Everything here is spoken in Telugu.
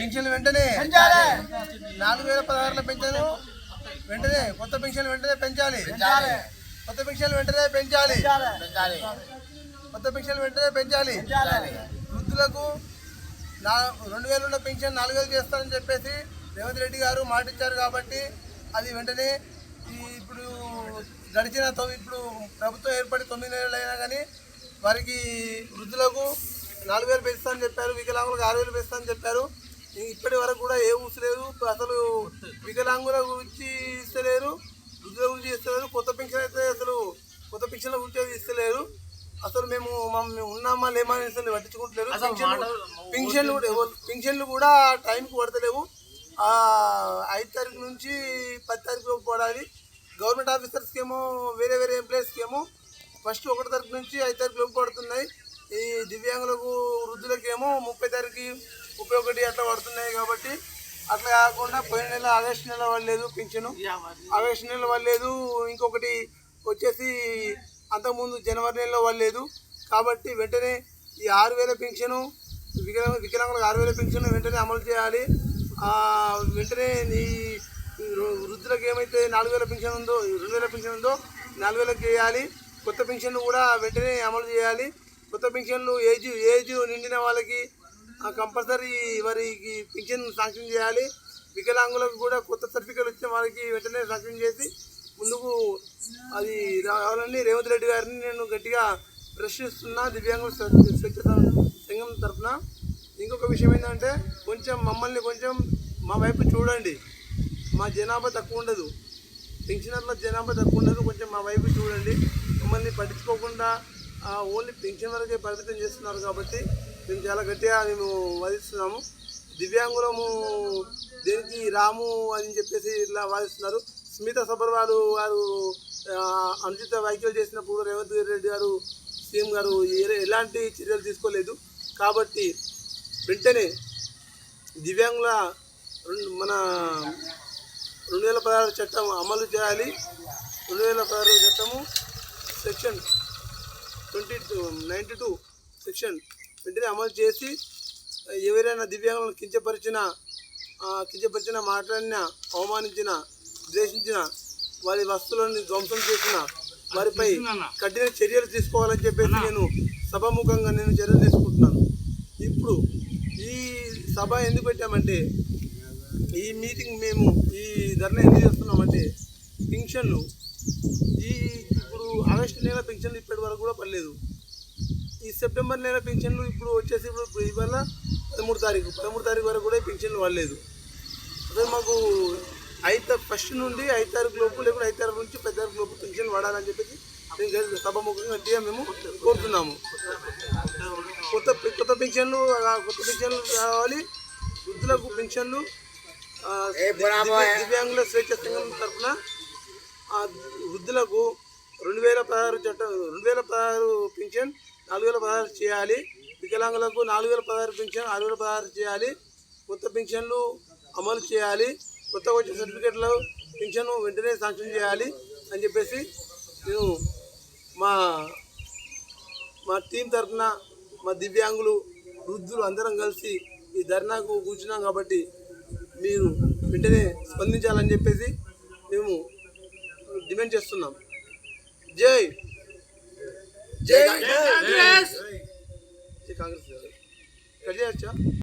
పింఛన్లు వెంటనే 4016 పెంచాను వెంటనే కొత్త పెన్షన్లు వెంటనే పెంచాలి. కొత్త పెన్షన్లు వెంటనే పెంచాలి. కొత్త పెన్షన్లు వెంటనే పెంచాలి. వృద్ధులకు 2000 ఉన్న పెన్షన్ 4000 చేస్తానని చెప్పేసి రేవంత్ రెడ్డి గారు మాట ఇచ్చారు కాబట్టి అది వెంటనే ఇప్పుడు గడిచిన ఇప్పుడు ప్రభుత్వం ఏర్పడి 9 నెలలు అయినా కానీ వారికి వృద్ధులకు 4000 పెంచుతానని చెప్పారు. వికలాంగులకు 6000 పెంచుతానని చెప్పారు. ఇప్పటి వరకు కూడా ఏ ఊసలేదు. అసలు వికలాంగుల గురించి ఇస్తలేరు, వృద్ధుల గురించి ఇస్తలేరు. కొత్త పెన్షన్ అయితే అసలు కొత్త పెన్షన్ల గురించి అయితే ఇస్తలేరు. అసలు మేము ఉన్నామా లేమా అని పట్టించుకుంటలేరు. పెన్షన్లు కూడా టైంకి పడతలేవు. 5 తారీఖు నుంచి 10 తారీఖు పడాలి. గవర్నమెంట్ ఆఫీసర్స్కి ఏమో వేరే ఎంప్లాయీస్కి ఏమో ఫస్ట్ 1 తారీఖు నుంచి 5 తారీఖు లోపు పడుతున్నాయి. ఈ దివ్యాంగులకు వృద్ధులకి ఏమో 30 తారీఖు 31 అట్లా పడుతున్నాయి. కాబట్టి అట్లా కాకుండా పోయిన నెల ఆగస్టు నెల పడలేదు పెన్షన్, ఆగస్టు నెల పడలేదు. ఇంకొకటి వచ్చేసి అంతకుముందు జనవరి నెలలో పడలేదు. కాబట్టి వెంటనే ఈ 6000 పెన్షను వికలాంగులకు 6000 పెన్షన్ వెంటనే అమలు చేయాలి. వెంటనే ఈ వృద్ధులకు ఏమైతే 4000 పెన్షన్ ఉందో 2000 పెన్షన్ ఉందో 4000 చేయాలి. కొత్త పెన్షన్లు కూడా వెంటనే అమలు చేయాలి. కొత్త పెన్షన్లు ఏజ్ నిండిన వాళ్ళకి కంపల్సరీ వారికి పెన్షన్ శాంక్షన్ చేయాలి. వికలాంగులకు కూడా కొత్త సర్టిఫికేట్ వచ్చిన వారికి వెంటనే శాంక్షన్ చేసి ముందుకు అది రావాలని రేవంత్ రెడ్డి గారిని నేను గట్టిగా ప్రశ్నిస్తున్నా దివ్యాంగుల స్వచ్ఛ సంఘం తరఫున. ఇంకొక విషయం ఏంటంటే మమ్మల్ని కొంచెం మా వైపు చూడండి. మా జనాభా తక్కువ ఉండదు, పెన్షనర్ల జనాభా తక్కువ ఉండదు. కొంచెం మా వైపు చూడండి. మమ్మల్ని పట్టించుకోకుండా ఓన్లీ పెన్షన్ వరకే పరిమితం చేస్తున్నారు. కాబట్టి మేము చాలా గట్టిగా మేము వాదిస్తున్నాము. దివ్యాంగులము దేనికి రాము అని చెప్పేసి ఇట్లా వాదిస్తున్నారు. స్మిత సబర్వాల్ గారు అనుచిత వ్యాఖ్యలు చేసినప్పుడు రేవంత్ రెడ్డి గారు సీఎం గారు ఎలాంటి చర్యలు తీసుకోలేదు. కాబట్టి వెంటనే దివ్యాంగుల మన 2016 చట్టం అమలు చేయాలి. 2016 చట్టము సెక్షన్ 92 సెక్షన్ వెంటనే అమలు చేసి ఎవరైనా దివ్యాంగులను కించపరిచిన మాట్లాడిన, అవమానించిన, ద్వేషించిన, వారి వస్తువులను ధ్వంసం చేసిన వారిపై కఠిన చర్యలు తీసుకోవాలని చెప్పేసి నేను సభాముఖంగా చర్యలు తీసుకుంటున్నాను. ఇప్పుడు ఈ సభ ఎందుకు పెట్టామంటే ఈ మీటింగ్ మేము ఈ ధర్నా ఎందుకు చేస్తున్నామంటే పెన్షన్లు ఇప్పుడు ఆగస్టు నెల పెన్షన్లు ఇప్పటి వరకు కూడా పడలేదు. ఈ సెప్టెంబర్ నెల పెన్షన్లు ఇప్పుడు వచ్చేసి ఇవాళ 13 తారీఖు వరకు కూడా పెన్షన్లు పడలేదు. అదే మాకు 1 నుండి 5 తారీఖు లోపు లేకపోతే 5 తారీఖు నుంచి 10 తారీఖు లోపు పెన్షన్లు పడాలని చెప్పేసి సభాముఖంగా గట్టిగా మేము కోరుతున్నాము. కొత్త పెన్షన్లు కావాలి. వృద్ధులకు పెన్షన్లు దివ్యాంగుల స్వేచ్ఛ సంఘం తరఫున వృద్ధులకు 2016 చట్టం 2016 పెన్షన్ 4016 చేయాలి. వికలాంగులకు 4016 పెన్షన్ 6016 చేయాలి. కొత్త పెన్షన్లు అమలు చేయాలి. కొత్త వచ్చే సర్టిఫికేట్లు పెన్షన్ వెంటనే శాంక్షన్ చేయాలి అని చెప్పేసి నేను మా టీం తరఫున మా దివ్యాంగులు వృద్ధులు అందరం కలిసి ఈ ధర్నాకు కూర్చున్నాం. కాబట్టి మీరు వెంటనే స్పందించాలని చెప్పేసి మేము డిమాండ్ చేస్తున్నాం. జై జై కాంగ్రెస్.